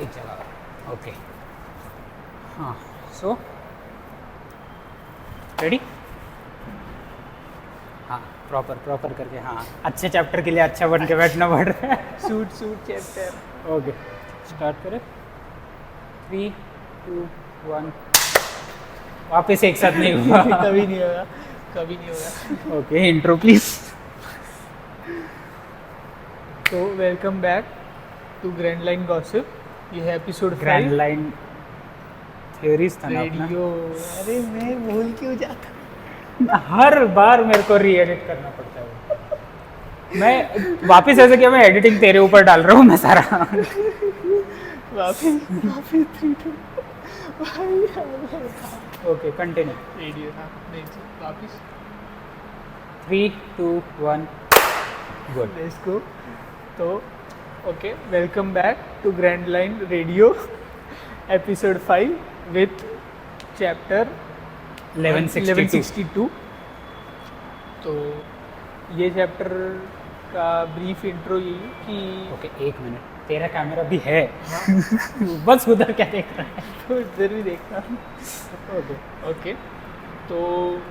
एक जगह ओके हाँ सो रेडी हाँ प्रॉपर करके हाँ अच्छे चैप्टर के लिए अच्छा बन के बैठना पड़ रहा है सूट चैप्टर। ओके स्टार्ट करें 3 2 1 वापस एक साथ नहीं हुआ कभी नहीं होगा। ओके इंट्रो प्लीज तो welcome back to grand Line Gossip. ये है एपिसोड ग्रैंड लाइन थियरीज था ना अपना रेडियो। अरे मैं भूल क्यों जाता। हर बार मेरे को री एडिट करना पड़ता है मैं वापस ऐसे किया मैं एडिटिंग तेरे ऊपर डाल रहा हूँ मैं सारा वापिस 3 2 ओके कंटिन्यू रेडियो। हाँ नहीं जी, वापिस 3 2 1 गुड लेट्स गो। तो okay welcome back to grand line radio episode 5 with chapter 1162। तो ये चैप्टर का ब्रीफ इंट्रो यही कि ओके एक मिनट तेरा कैमरा भी है बस उधर क्या देख रहा है तो इधर भी देखना। ओके ओके तो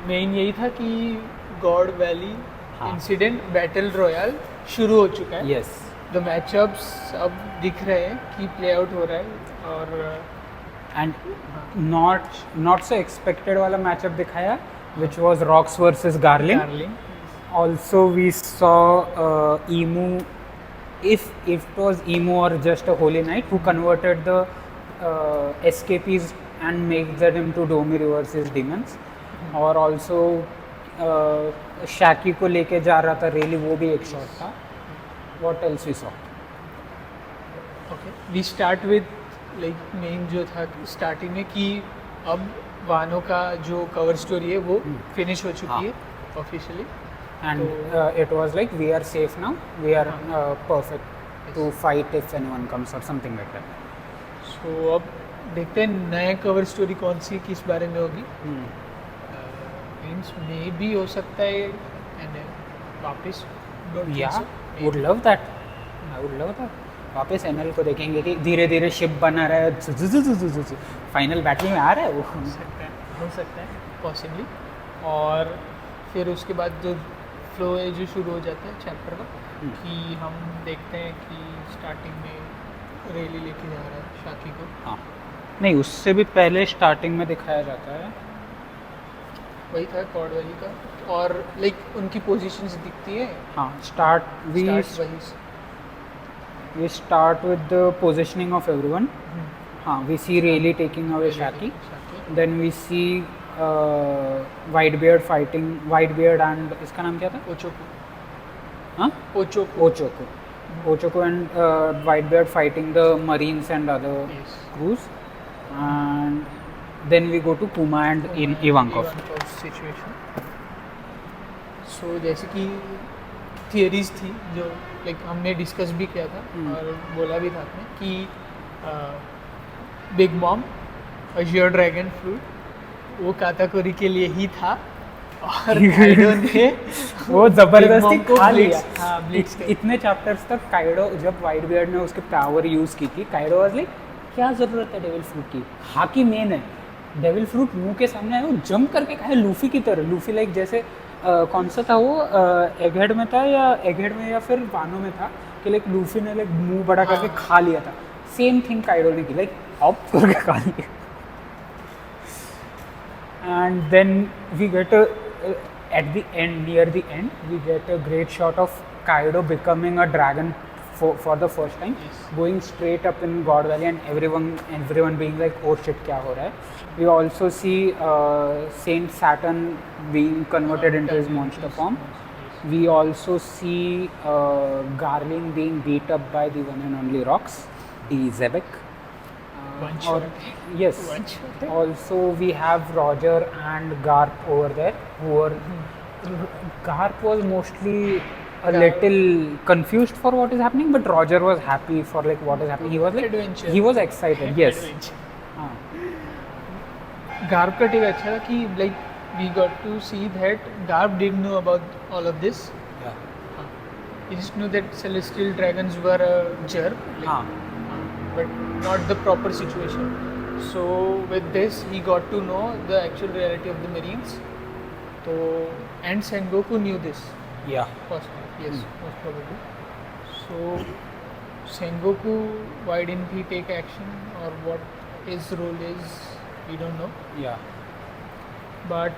मेन यही था कि गॉड वैली हाँ। इंसिडेंट बैटल रॉयल शुरू हो चुका है। यस द मैचअप्स अब दिख रहे हैं कि प्ले आउट हो रहा है और एंड नॉट सो एक्सपेक्टेड वाला मैचअप दिखाया which was rocks versus garling darling also we saw Emu if it was Emu or just a Holy Knight who converted the escapees and made them into Domi reverse his demons और also Shaki को लेके जा रहा था रेली वो भी एक shot था what else we saw okay we start with like main जो था स्टार्टिंग में कि अब वानो का जो कवर स्टोरी है वो फिनिश हो चुकी है officially and it was like we are safe now we are perfect to fight if anyone comes or something like that सो अब देखते हैं नया कवर स्टोरी कौन सी किस बारे में होगी। मीन्स मे भी हो सकता है एंड वापस yeah would love that I would love that वापस एनएल को देखेंगे कि धीरे धीरे शिप बना रहा है फाइनल बैटल में आ रहा है वो हो सकता है पॉसिबली। और फिर उसके बाद जो फ्लो है जो शुरू हो जाता है चैप्टर का कि हम देखते हैं कि स्टार्टिंग में रेली लेके जा रहा है शाकी को। हाँ नहीं उससे भी पहले स्टार्टिंग में दिखाया जाता है वही था कॉर्ड वैली का और लाइक उनकी पोजीशंस दिखती है। हाँ स्टार्ट वही we start with the positioning of everyone हाँ we see Rayleigh taking away Shaki then we see Whitebeard fighting Whitebeard and इसका नाम क्या था ओचोको हाँ ओचोको Ochoko and Whitebeard fighting the Marines and other Yes. crews and then we go to Puma and in Ivankov situation. So जैसे कि theories थी जो like हमने डिस्कस भी किया था और बोला भी था आपने कि big mom Azure dragon fruit वो काताकोरी के लिए ही था और काइडो ने वो जबरदस्ती Big Mom को खा लिया Blitz- हाँ, Blitz के- इतने चैप्टर्स तक काइडो जब वाइटबियर्ड ने उसके पावर यूज की थी काइडो वाज लाइक क्या जरूरत है डेविल फ्रूट की हाकी मेन है डेविल फ्रूट मुंह के सामने आया वो जंप करके खाए लूफी की तरह लूफी लाइक जैसे कौन सा था वो एगहेड में था या एगहेड में या फिर वानो में था कि लाइक लूफी ने लाइक मुंह बड़ा करके खा लिया था सेम थिंग काइडो ने की लाइक ऑप करके खा लिया and then we get at the end near the end we get a great shot of Kaido becoming a dragon for the first time going straight up in God Valley and everyone being like oh shit kya ho raha hai we also see Saint Saturn being converted into his monster form we also see Garling being beat up by the one and only Rocks the Zebek One or shot. yes One shot. also we have Roger and Garp over there who were Garp was mostly a little confused for what is happening but Roger was happy for like what is happening he was like Adventure. he was excited yes हाँ Garp का take अच्छा था कि like we got to see that Garp didn't know about all of this. yeah He just knew that celestial dragons were a jerk. हाँ but not the proper situation. So with this, he got to know the actual reality of the Marines. So and Sengoku knew this. Yeah. Possibly, yes, most probably. So Sengoku, why didn't he take action, or what his role is? We don't know. Yeah. But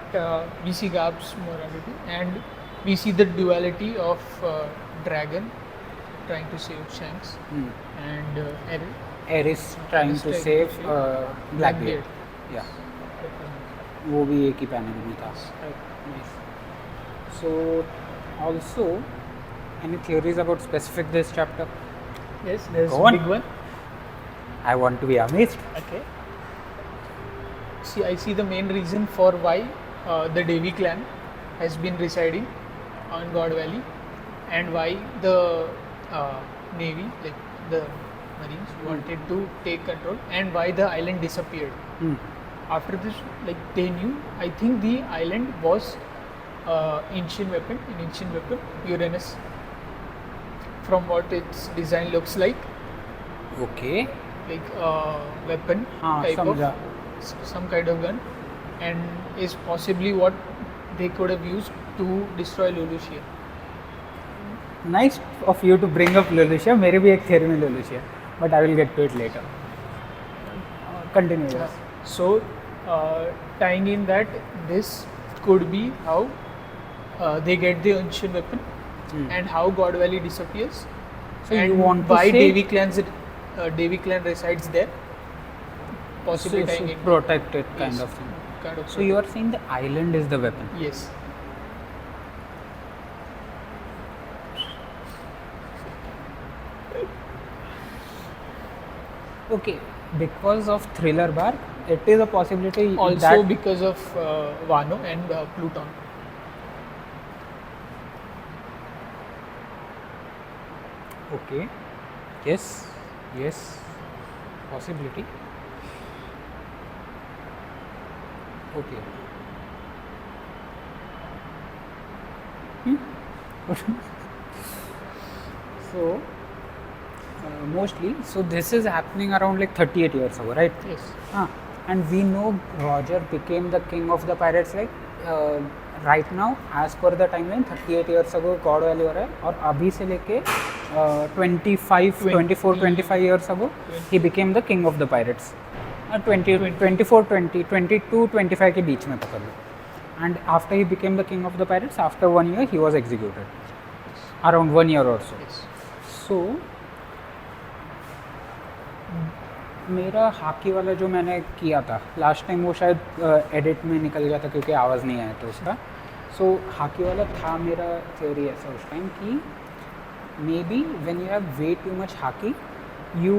we see Garp's morality, and we see the duality of Dragon trying to save Shanks and Errol. Eris trying to save Blackbeard. Yeah. वो भी एक ही panel में था. Nice. So also, any theories about specific this chapter? Yes, there's Go a on. big one. I want to be amazed. Okay. See, I see the main reason for why the Devi clan has been residing on God Valley, and why the Navy, like the Marines, wanted to take control, and why the island disappeared. After this, like they knew, I think the island was an ancient weapon, Uranus. From what its design looks like Okay. weapon हाँ, type समझा. of some kind of gun, and is possibly what they could have used to destroy Lulusia. Nice of you to bring up Lulusia. मेरे भी एक theory में Lulusia, but I will get to it later. Continue. Yes. So tying in that, this could be how they get the ancient weapon, and how God Valley disappears. So and you want to why say Devi clan resides there, possibly tying in protected kind Yes. of thing. kind of. So you are saying the island is the weapon. Yes. Okay. Because of Thriller Bark, it is a possibility Also that because of Wano and Pluton. okay. Yes. Yes. Possibility. Okay. So mostly, so this is happening around like 38 years ago, right? Yes. And we know Roger became the king of the pirates like right now as per the timeline 38 years ago God valley हो रहा है और अभी से लेके 24-25 years ago he became the king of the pirates 22-25 के बीच में पकड़ लो and after he became the king of the pirates after 1 year he was executed around 1 year or so. Yes. So मेरा हाकी वाला जो मैंने किया था लास्ट टाइम वो शायद एडिट में निकल गया था क्योंकि आवाज़ नहीं आया था उसका. सो हाकी वाला था मेरा थ्योरी ऐसा उस टाइम कि may be when you have way too much hockey you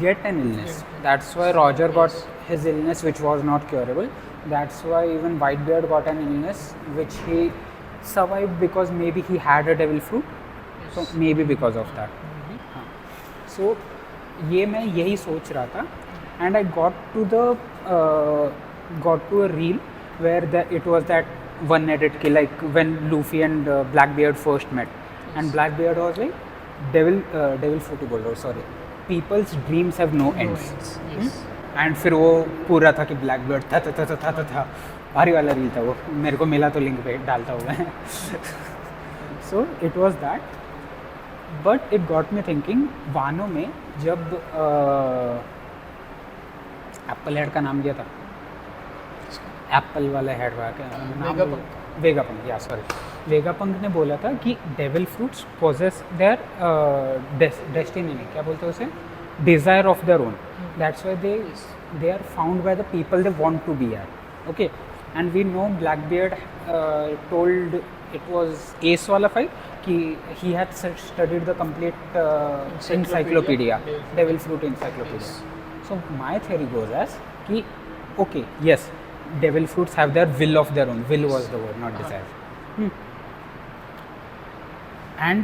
get an illness. That's why Roger got his illness, which was not curable. That's why even Whitebeard got an illness, which he survived because maybe he had a devil fruit. So maybe because of that. हाँ. So ये मैं यही सोच रहा था, and I got to a reel where it was that one edit kill, like when Luffy and Blackbeard first met, and Blackbeard was like devil fruit बोल रहा हूँ, sorry. People's dreams have no ends. Yes. And फिर वो पूरा था कि black bird था भारी वाला रील था वो मेरे को मिला तो लिंक पे डालता हुआ है. So it was that but it got me thinking Wano में जब एप्पल हेड का नाम दिया था एप्पल वाला हेड Vegapunk. वेगापंक या सॉरी वेगापंक ने बोला था कि devil fruits possess their destiny नहीं क्या बोलते हैं उसे desire of their own that's why they are found by the people they want to be at okay and we know Blackbeard told it was as वाला fight कि he had studied the complete encyclopedia devil fruit encyclopedia so my theory goes as कि okay yes devil fruits have their will of their own. Will was the word, not desire. And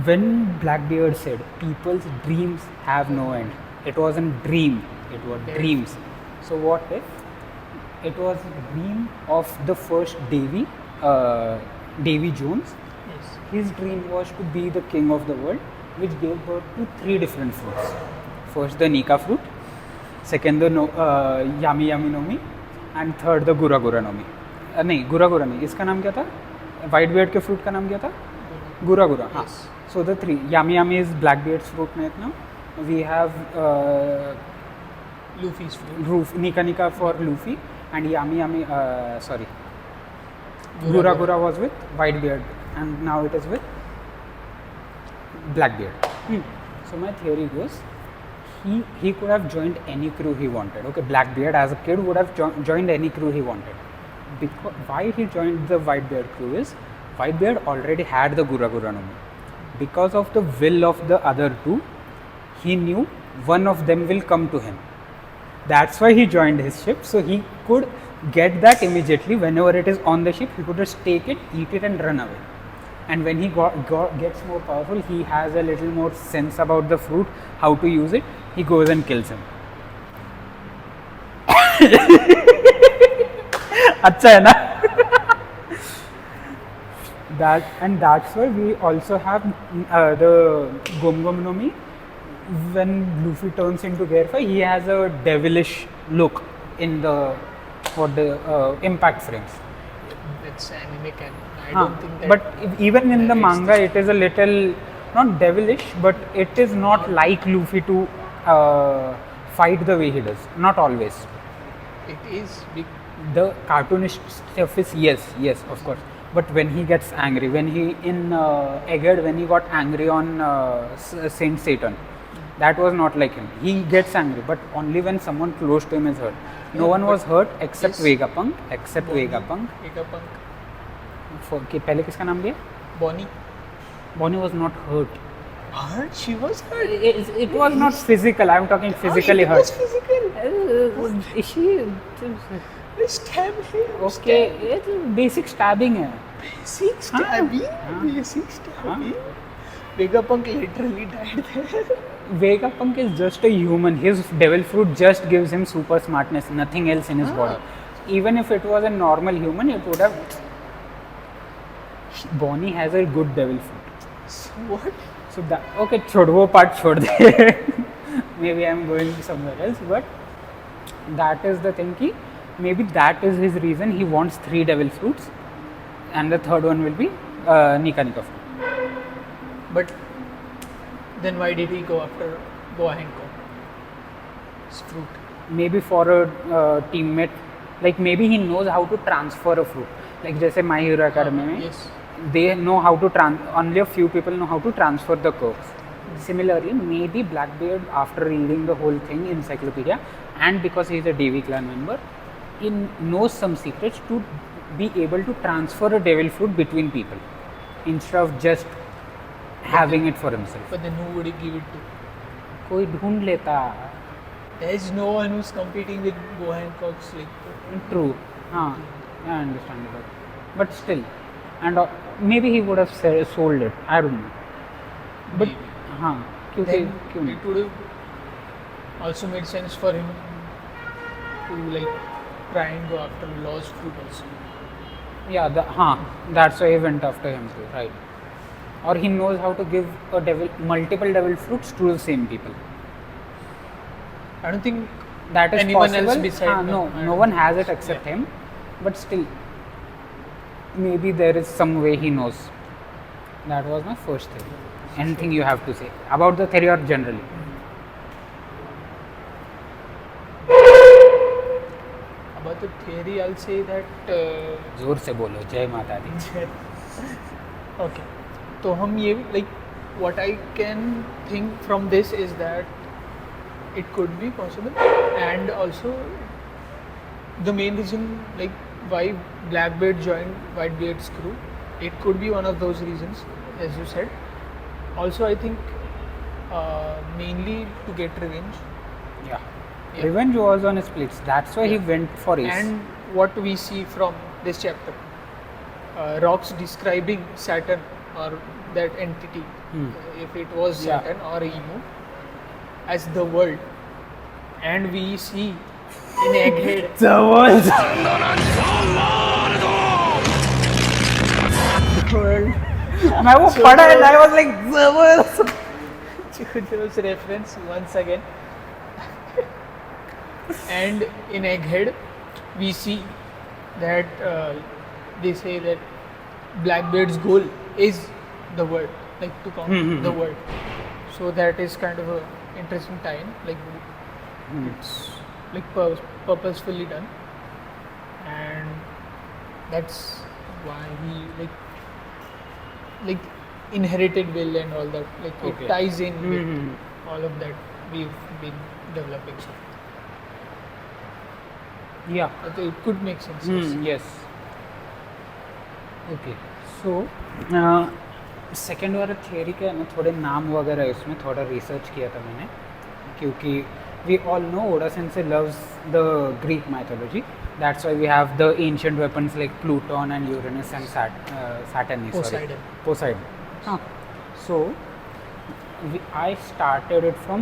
when Blackbeard said people's dreams have no end, it wasn't dream, it was dreams. So what if it was the dream of the first Davy Jones? Yes. His dream was to be the king of the world, which gave birth to 3 different fruits. First the Nika fruit, second the Yami Yami Nomi, and third the Gura Gura Nomi. नहीं गुरा गुरा नहीं, इसका नाम क्या था? White beard के fruit का नाम क्या था? गुरा गुरा. हाँ. So the 3 Yami Yami is blackbeard's fruit right now. We have Luffy's fruit. Nika Nika for Luffy, and Yami Yami. Sorry. Gura Gura was with Whitebeard, and now it is with Blackbeard. So my theory goes, he could have joined any crew he wanted. Okay, Blackbeard as a kid would have joined any crew he wanted. Because why he joined the Whitebeard crew is Whitebeard already had the Gura Gura Nomi. Because of the will of the other two, he knew one of them will come to him. That's why he joined his ship, so he could get that immediately. Whenever it is on the ship, he could just take it, eat it, and run away. And when he gets more powerful, he has a little more sense about the fruit, how to use it. He goes and kills him. अच्छा है ना? That's why we also have the Gom Gom Nomi. When Luffy turns into Gearfire, he has a devilish look in the impact frames. That's anime canon. I don't think that. But even in the manga, it is a little not devilish, but it is not like Luffy to fight the way he does. Not always. It is big. The cartoonish stuff is yes, of course. But when he gets angry, when he in Egghead, when he got angry on Saint Satan, that was not like him. He gets angry, but only when someone close to him is hurt. No one was hurt except Vegapunk. Vegapunk. पहले किसका नाम लिया? Bonnie. Bonnie was not hurt. Hurt? She was hurt. It was not physical. I am talking physically hurt. It was physical. She Stab him. okay, it's basic stabbing है. Basic stabbing. Basic stabbing. Vegapunk literally died there. Vegapunk is just a human. His devil fruit just gives him super smartness, nothing else in his body. Even if it was a normal human, it would have. Bonnie has a good devil fruit. So what? So that okay, छोड़ वो part छोड़ दे. Maybe I am going somewhere else, but that is the thing कि maybe that is his reason he wants 3 devil fruits, and the third one will be Nika Nika fruit. But then why did he go after Boa Hancock's fruit? Maybe for a teammate, like maybe he knows how to transfer a fruit. Like जैसे My Hero Academia में, Yes. they know how to only a few people know how to transfer the curves. Similarly, maybe Blackbeard, after reading the whole thing encyclopedia, and because he is a DV clan member, he knows some secrets to be able to transfer a devil fruit between people instead of just having it for himself. But then who would he give it to? कोई ढूंढ लेता. There is no one who's competing with Boa Hancock's like. True. हाँ, I understand that. But still, and maybe he would have sold it. I don't know. But Maybe. हाँ, क्योंकि Then क्यों नहीं? it would have also made sense for him to like try and go after lost fruit also. Yeah, that's why he went after him too, right? Or he knows how to give multiple devil fruits to the same people. I don't think That is anyone possible. else beside No one has it except him. But still, maybe there is some way he knows. That was my first theory. Anything you have to say about the theory or generally? about the theory, I'll say that. जोर से बोलो, जय माता दी. Okay. तो हम ये like what I can think from this is that it could be possible, and also the main reason like why Blackbeard joined Whitebeard's crew, it could be one of those reasons, as you said. Also, I think mainly to get revenge. Yeah. Yeah. Revenge was on his plates. That's why he went for Ace. And what we see from this chapter, Rox describing Saturn or that entity, if it was Saturn or Emu, as the world, and we see in Egghead the world. the world. मैं वो पढ़ा and I was like the world. Kudos reference once again. And in Egghead, we see that they say that Blackbeard's goal is the world, like to conquer the world. So that is kind of a interesting tie-in. Like it's like purposefully done, and that's why he like inherited will and all that. Like Okay. it ties in with all of that we've been developing. So Yeah. I think it could make sense. Yes. Yes. Okay so second वाला theory का ना थोड़े नाम वगैरह है उसमें थोड़ा research किया था मैंने क्योंकि we all know Oda sensei loves the Greek mythology that's why we have the ancient weapons like Pluton and Uranus and Saturn Poseidon. Poseidon हाँ so I started it from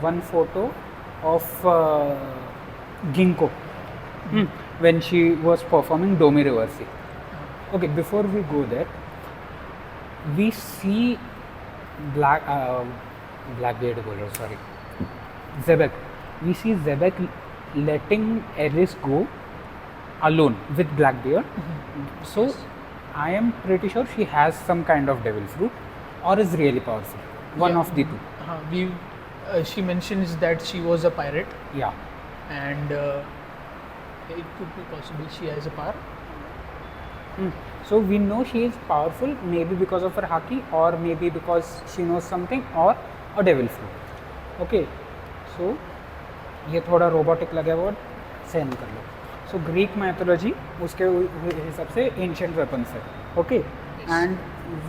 one photo of Ginkgo when she was performing Domi Reversi. Okay, before we go there, we see Blackbeard बोल रहा हूँ, sorry, Zebek. We see Zebek letting Eris go alone with Blackbeard. So I am pretty sure she has some kind of devil fruit or is really powerful. One Yeah. of the two. She mentions that she was a pirate, Yeah. and it could be possible she has a power. So we know she is powerful, maybe because of her haki, or maybe because she knows something, or a devil fruit. Okay, so ये थोड़ा robotic लगे वो सहन कर लो. So Greek mythology उसके हिसाब से ancient weapons है. Okay, and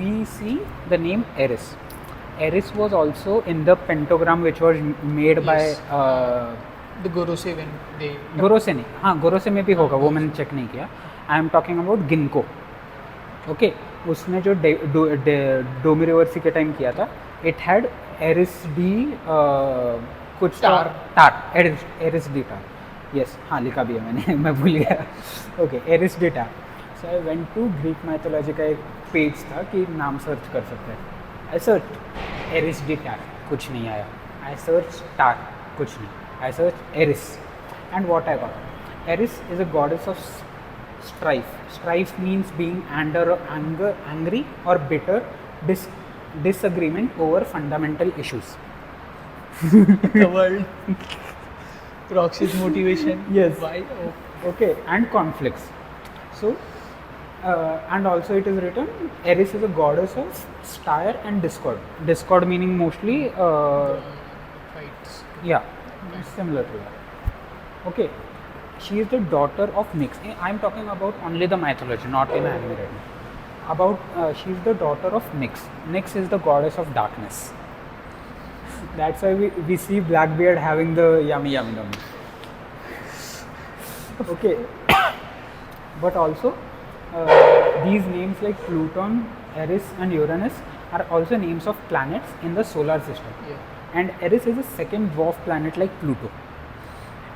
we see the name Eris. Eris was also in the pentagram which was made by Yes. The Gorosei when they गोरोसे नहीं, हाँ गोरोसे में भी होगा, वो मैंने चेक नहीं किया. I am talking about Ginko. Okay, उसने जो डोमी रिवर्सी के टाइम किया था, इट हैड एरिस डी कुछ Tar Eris D Tar. Yes, हाँ लिखा भी है मैंने मैं भूल गया. Okay, Eris D Tar. So I went to Greek mythology का एक पेज था कि नाम सर्च कर सकते हैं. आई सर्च एरिस डी टार, कुछ नहीं आया. आई सर्च टार, कुछ नहीं. I searched Eris, and what I got? Eris is a goddess of strife. Strife means being angry or bitter, disagreement over fundamental issues. the world Roxy's motivation. Yes. Why? Oh, Okay, and conflicts. So, and also it is written, Eris is a goddess of stire and discord. Discord meaning mostly, fights. yeah, similar to that. Okay, she is the daughter of Nyx. I am talking about only the mythology, not in anime right now. About she is the daughter of Nyx. Nyx is the goddess of darkness. That's why we see Blackbeard having the yummy yummy yummy. Okay, but also these names like Pluton, Eris, and Uranus are also names of planets in the solar system. Yeah. And Eris is the second dwarf planet like Pluto.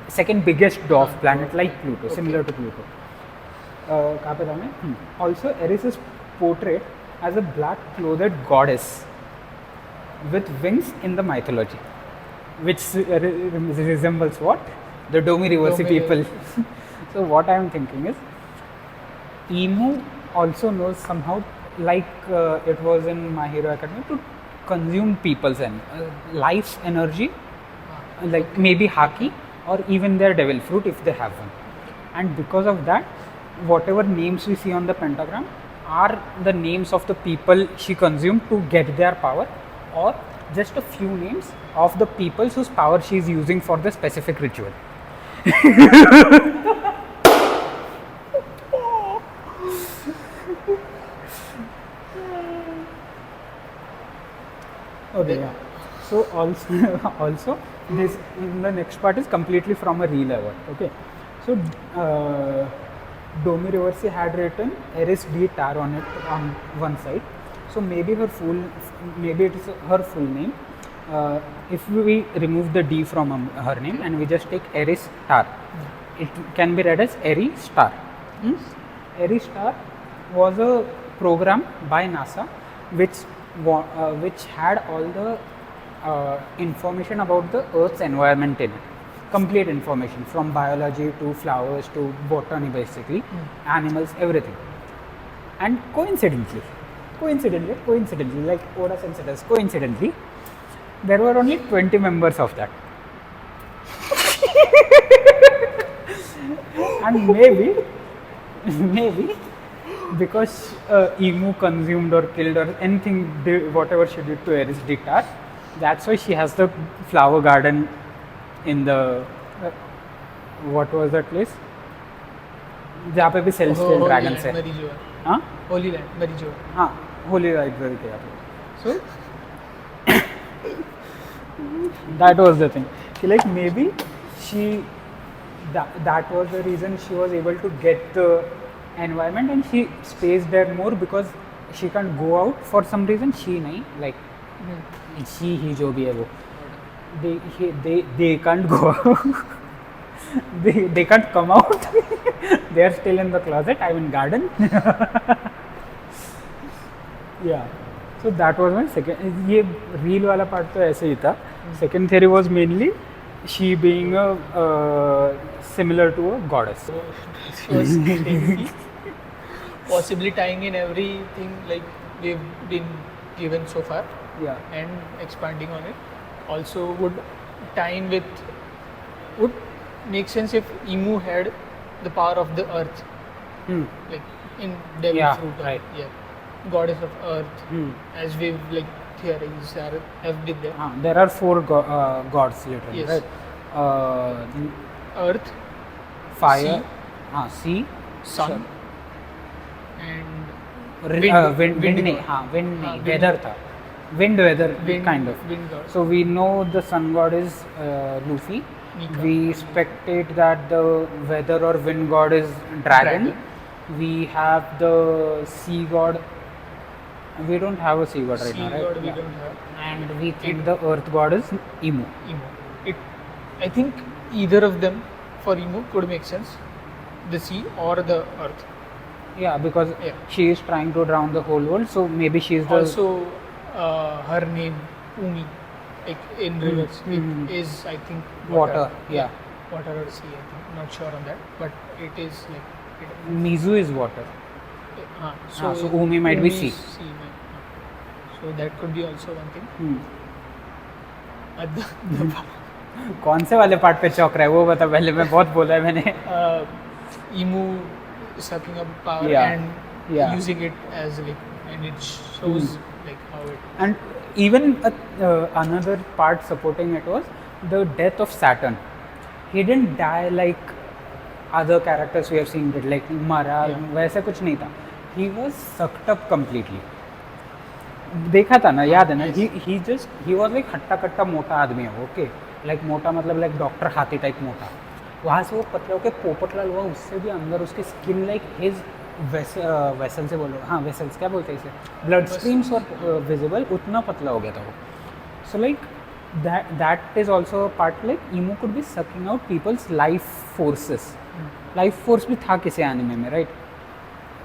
Second biggest dwarf planet like Pluto, similar to Pluto. कहाँ पे था मैं? Also, Eris is portrayed as a black clothed goddess with wings in the mythology, which resembles what? The Domi Reversi Domi people. So what I am thinking is, Emu also knows somehow, like it was in My Hero Academia, to consume people's life's energy, like maybe haki or even their devil fruit if they have one. And because of that, whatever names we see on the pentagram are the names of the people she consumed to get their power, or just a few names of the people whose power she is using for the specific ritual. Okay, yeah. So also this the next part is completely from a real award. Okay, so Domi Reversi had written Eris D Tar on it on one side. So maybe it is her full name. If we remove the D from her name and we just take Eris Tar, it can be read as Eri Star. Eri Star was a program by NASA which which had all the information about the Earth's environment in it. Complete information from biology to flowers to botany, basically, animals, everything. And coincidentally, like Oda Sensei does, coincidentally, there were only 20 members of that. And maybe because Emu consumed or killed or anything, whatever she did to Eris Dictar, that's why she has the flower garden in the what was that place? जहाँ पे भी celestial dragons है. हाँ, Holi land मरीजो. हाँ, Holi library के यहाँ पे. So that was the thing. She, like, maybe she that was the reason she was able to get the environment, and she stays there more because she can't go out for some reason. She नहीं, like she ही जो भी है वो, they can't go out. they can't come out. They are still in the closet. I'm in garden. Yeah. So that was my second. ये real वाला part तो ऐसे ही था. Second theory was mainly she being a similar to a goddess. Was crazy. Possibly tying in everything like we've been given so far. Yeah. And expanding on it. Also would tie in with, would make sense if Emu had the power of the earth, like in Devil Yeah, Fruit, right. Yeah, goddess of earth, as we've like theories have been there. There are four gods literally, Yes. right? Earth, Fire, sea, sun, and wind wind नहीं, god. हाँ, wind नहीं, wind. weather था, wind weather wind, kind of. wind god. So we know the sun god is Luffy. Nika. We spectate that the weather or wind god is dragon. We have the sea god. We don't have a sea god right Sea now, right? god we Yeah. don't have. And we think the earth god is Emu. Emu. I think either of them for Emu could make sense. The sea or the earth. Yeah, because Yeah. she is trying to drown the whole world, so maybe she is the Also, her name Umi, like in rivers, Mm. it is I think water. Yeah. water or sea. I think not sure on that, but it is like. Mizu is water. So Umi might be sea. So that could be also one thing. The कौन से वाले part पे चौक रहा है वो बता पहले. मैं बहुत बोला है मैंने. Emu sucking up power Yeah. and Yeah. using it as like, and it shows like how it. And even another part supporting it was the death of Saturn. He didn't die like other characters we have seen did, like मरा वैसे कुछ नहीं था. He was sucked up completely. देखा था ना, याद है ना? He was like हट्टा कट्टा मोटा आदमी है, ओके, लाइक मोटा मतलब लाइक डॉक्टर हाथी टाइप मोटा. वहाँ से वो पतला होकर पोपटलाल हुआ, उससे भी अंदर उसकी स्किन लाइक हिज वेसल से बोलो, हाँ वेसल्स क्या बोलते हैं इसे, ब्लड स्ट्रीम्स और विजिबल, उतना पतला हो गया था वो. So like that is also a part, like Emu could be sucking out people's life forces. Life force भी था किसी एनिमे में, right?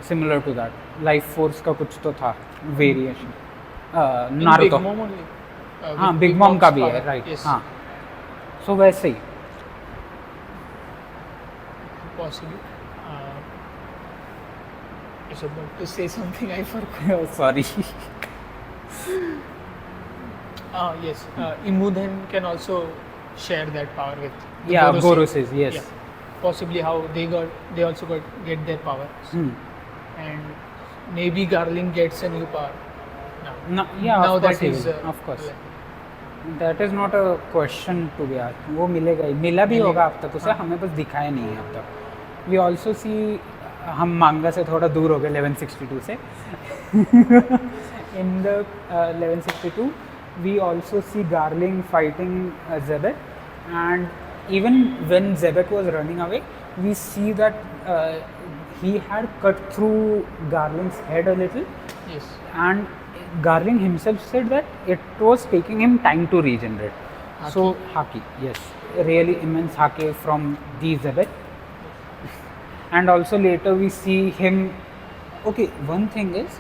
Similar to that, life force का कुछ तो था variation. Naruto. Big Mom only. हाँ, With बिग मॉम का Mom's भी है, power. राइट. Yes. हाँ, सो वैसे ही. Possibly. I was about to say something I forgot. Sorry. Yes. Emu then can also share that power with. the Yeah, Gorosei. Gorosei, yes. Yeah. Possibly how they also get their power, and maybe Garling gets a new power now. No, yeah, now of course that he is will. Of course. That is not a question to be asked. वो मिलेगा ही, मिला भी होगा अब तक उसे, हमें बस दिखाया नहीं है अब तक. We also see, हम मांगा से थोड़ा दूर हो गए 1162 से. In the 1162, we also see Garling fighting Zebek, and even when Zebek was running away, we see that he had cut through Garling's head a little, Yes. and Garling himself said that it was taking him time to regenerate. So Haki, yes, really immense Haki from the Zebek. And also later we see him. Okay, one thing is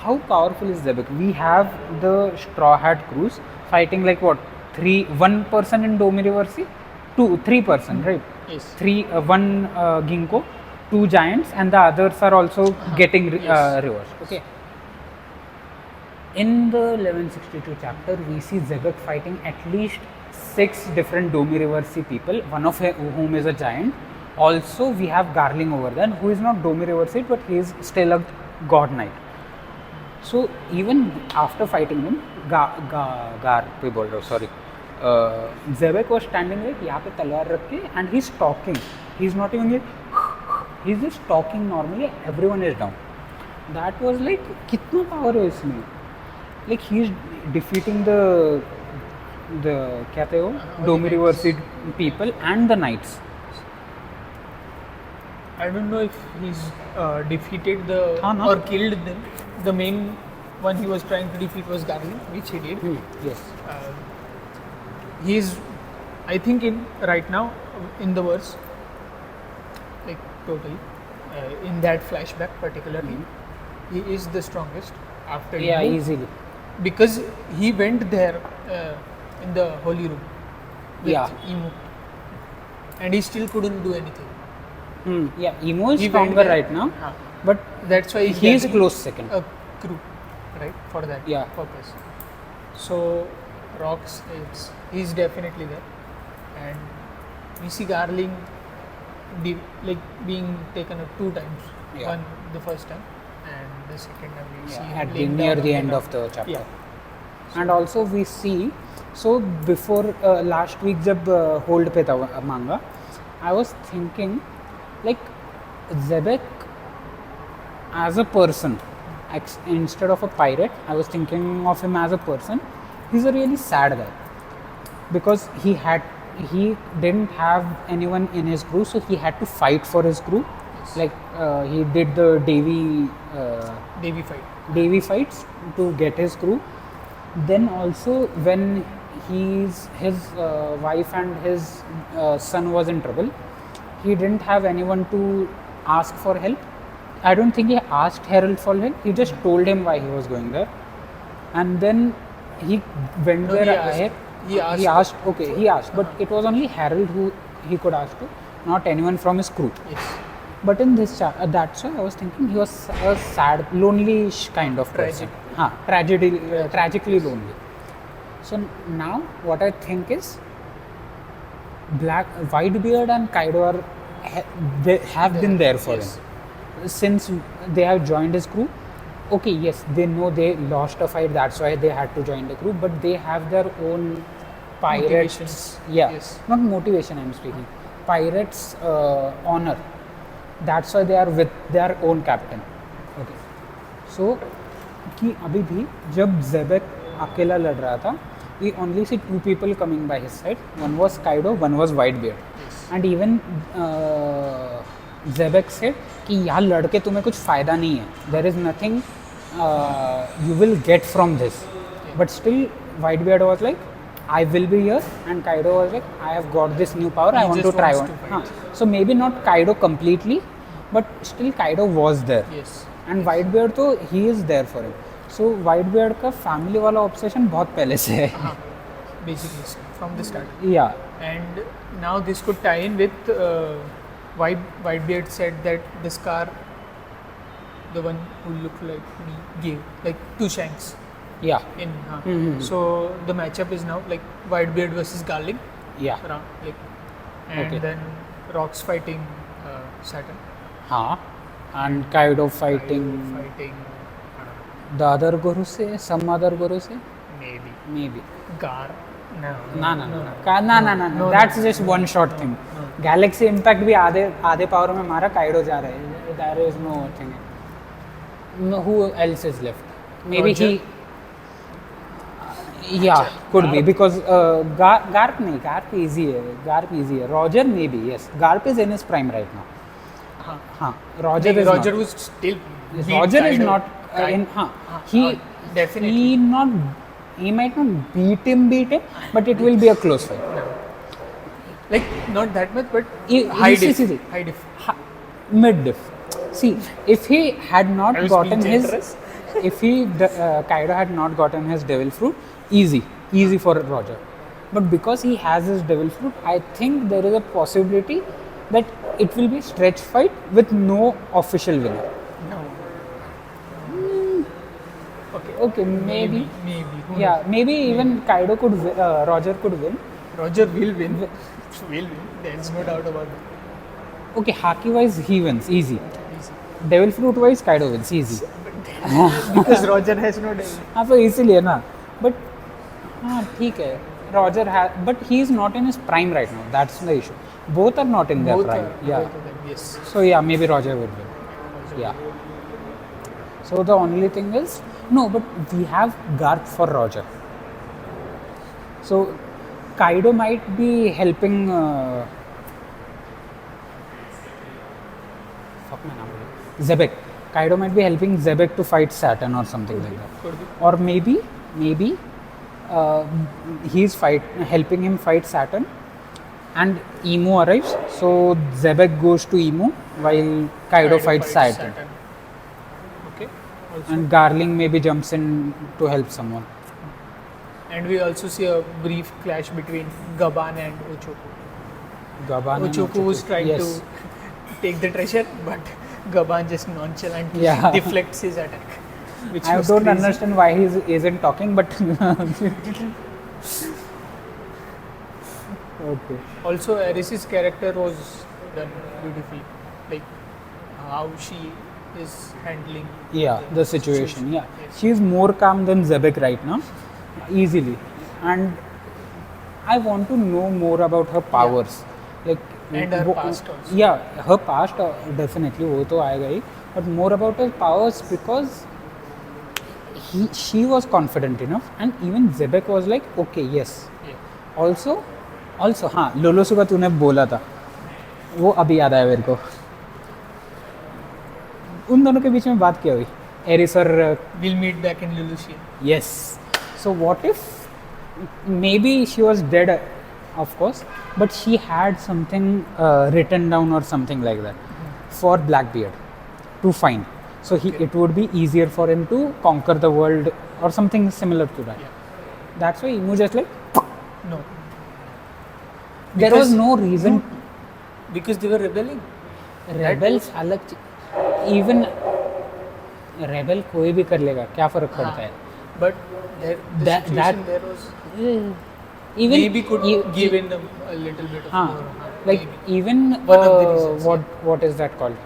how powerful is Zebek? We have the Straw Hat Crews fighting like what? One person in Domireverse? Three person, right? Yes. One Ginkgo, two giants, and the others are also getting Yes. reversed. Okay. In the 1162 chapter, we see Zebek fighting at least 6 different Domireverse people, one of whom is a giant. Also, we have Garling over there, who is not Domireverse, but he is still a god knight. So even after fighting him, पे बोल रहा हूँ, sorry, Zebek was standing like यहाँ पे तलवार रख के and he's talking. He's not even like, he's just talking normally. Everyone is down. That was like कितना power है इसमें? Like he's defeating the क्या थे वो Domireverse people and the knights. I don't know if he's defeated the no. or killed them. The main one he was trying to defeat was Garland, which he did. Yes. He's, I think, in right now in the verse, like totally, in that flashback particularly, he is the strongest after Yeah, Imu, easily. because he went there in the holy room with Yeah. Imu, and he still couldn't do anything. Yeah, Emo is He went stronger there. right now, Huh. but That's why he is getting close second. a crew, right, for that Yeah. purpose. So Rox he's definitely there, and we see Garling like being taken up 2 times. Yeah. One the first time, and the second time we see him At the laying near down the on end ground. of the chapter. Yeah. And also we see, so before last week जब hold पे था manga, I was thinking like Zebek as a person, instead of a pirate, I was thinking of him as a person. He's a really sad guy because he didn't have anyone in his crew, so he had to fight for his crew. Yes. Like he did the Davy fight. Davy fights to get his crew. Then also when his wife and his son was in trouble, he didn't have anyone to ask for help. I don't think he asked Harold for help. He just told him why he was going there, and then he went No, there he asked. ahead. He asked. Okay, he asked, but it was only Harold who he could ask to, not anyone from his crew. Yes. But in this that's why I was thinking he was a sad, lonely kind of person. Tragically lonely. So now what I think is Whitebeard and Kaido they have been there for Yes. him since they have joined his crew. Okay, yes, they know they lost a fight, that's why they had to join the crew, but they have their own pirates. Motivations. Yeah, Yes. not motivation I'm speaking. Pirates honor. That's why they are with their own captain. Okay. So कि अभी भी जब Zebek अकेला लड़ रहा था, we only see 2 people coming by his side. One was Kaido, one was Whitebeard. Yes. And even Zebek said कि यहाँ लड़ के तुम्हें कुछ फ़ायदा नहीं है. There is nothing you will get from this. But still Whitebeard was like, I will be here, and Kaido was like, I have got this new power, I He want to just try wants one. to हाँ. fight. So maybe not Kaido completely, but still Kaido was there. Yes. And Whitebeard तो he is there for it. So Whitebeard का family वाला obsession बहुत पहले से है. Basically, from the start. या And now this could tie in with Whitebeard said that the scar, the one who looked like me, gave like 2 shanks या in. Mhm. So the matchup is now like Whitebeard versus Garling, या like, and Okay. then Rox fighting Saturn. हाँ. And Kaido fighting Fighting the other guru से, some other guru से, maybe maybe. Gar. No. ना that's just one shot thing. Galaxy impact भी आधे power में मारा, Kaido जा रहे हैं. There is no thing. No, who else is left? Maybe Roger? Yeah, could be because Garp नहीं, Garp easy है. Roger maybe, yes. Garp is in his prime right now. हाँ, Roger is Roger not. was still. Yes, beat Roger is Kaido. not in. Definitely. He might not beat him, but it will be a close fight. Like not that much, but See. high diff. Mid diff. See, if he had not I was gotten being his, generous. if Kaido had not gotten his devil fruit, easy for Roger. But because he has his devil fruit, I think there is a possibility that it will be stretch fight with no official winner. No. Okay. Okay, maybe. Maybe. Who Yeah, knows? maybe even Kaido could win, Roger could win. Roger will win. Will win. There's no doubt about it. Okay, Haki wise he wins easy. Easy. Devil fruit wise Kaido wins easy. Because Roger has no devil. हाँ तो इसीलिए ना. But हाँ ठीक है. Roger has, but he is not in his prime right now. That's the issue. Both are not in their Both prime. are, Yeah. both of them, yes. So yeah, maybe Roger would win. Yeah. So the only thing is, no, but we have Garth for Roger. So Kaido might be helping. Fuck my name. Zebek. Kaido might be helping Zebek to fight Saturn or something like that. Could be. Or maybe he's helping him fight Saturn, and Emu arrives. So Zebek goes to Emu while Kaido fights Saturn. Okay. Also. And Garling maybe jumps in to help someone. And we also see a brief clash between Gaban and Ochoku. Gaban and Ochoku was trying yes. to take the treasure, but Gaban just nonchalantly Yeah. deflects his attack. Which I was don't crazy. understand why he isn't talking, but okay. Also, Eris's character was done beautifully. Like how she is handling Yeah, the situation. Yeah, Yes. she is more calm than Zebek right now, easily, and I want to know more about her powers. Like And her past also. Yeah, her past definitely वो तो आएगा ही, but more about her powers because she was confident enough, and even Zebek was like, okay, yes. Yeah. Also हाँ लोलोसु का तूने बोला था वो अभी याद आया मेरे को. उन दोनों के बीच में बात क्या हुई एरिस और We'll meet back in Lulusia. yes. So what if maybe she was dead, of course, but she had something written down or something like that for Blackbeard to find. So it would be easier for him to conquer the world or something similar to that. Yeah. That's why Emu just like No. there was no reason. Because they were rebelling. Rebels अलग even rebel कोई भी कर लेगा क्या फर्क पड़ता है. But the That- situation that- there was Even maybe could e- give in them a little bit of हाँ, more. like maybe. even One of the reasons, what is that called?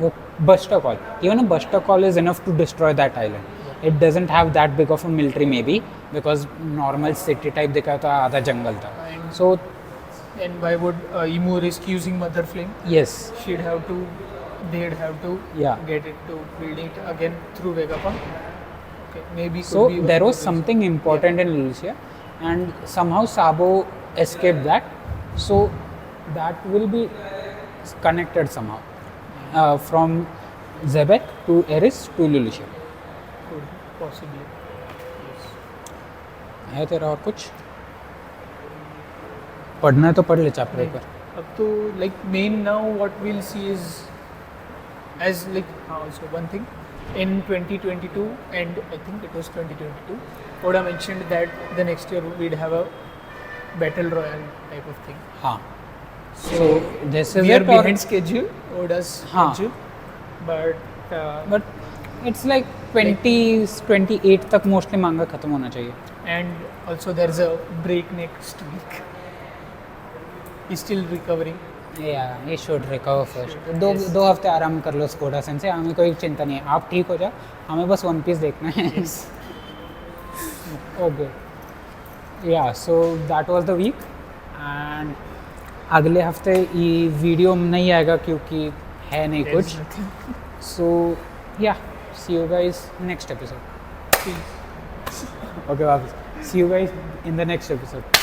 वो Buster Call. Even a Buster Call is enough to destroy that island. It doesn't have that big of a military maybe because normal city type दिखा तो आधा जंगल था. And- So And why would Emu risk using Mother Flame? yes, They'd have to Yeah. get it to build it again through Vegapunk. Okay, maybe. so could be there one was of the something important in Lucia, and somehow Sabo escaped that. So that will be connected somehow from Zebek to Eris to Lucia. reasons. Could possibly. Yes. है तेरा और कुछ पढ़ना है तो पढ़ ले chapter एक बार. अब तो like main now what we'll see is as like also one thing in 2022 and I think it was 2022 Oda mentioned that the next year we'd have a battle royale type of thing. हाँ. So this is We are it or behind schedule, Oda's हाँ. schedule, but but it's like 28 तक mostly मांगा खत्म होना चाहिए. and also there's a break next week. He's still recovering. Yeah, he should recover first. Should, yes. दो हफ्ते आराम कर लो स्कोडा सेन से. हमें कोई चिंता नहीं है, आप ठीक हो जाओ, हमें बस वन पीस देखना है. Yes. Okay. Yeah, so that was the week and अगले हफ्ते ये वीडियो नहीं आएगा क्योंकि है नहीं There's कुछ. nothing. So yeah, see you guys next episode. Peace. Okay, वापस. See you guys in the next episode.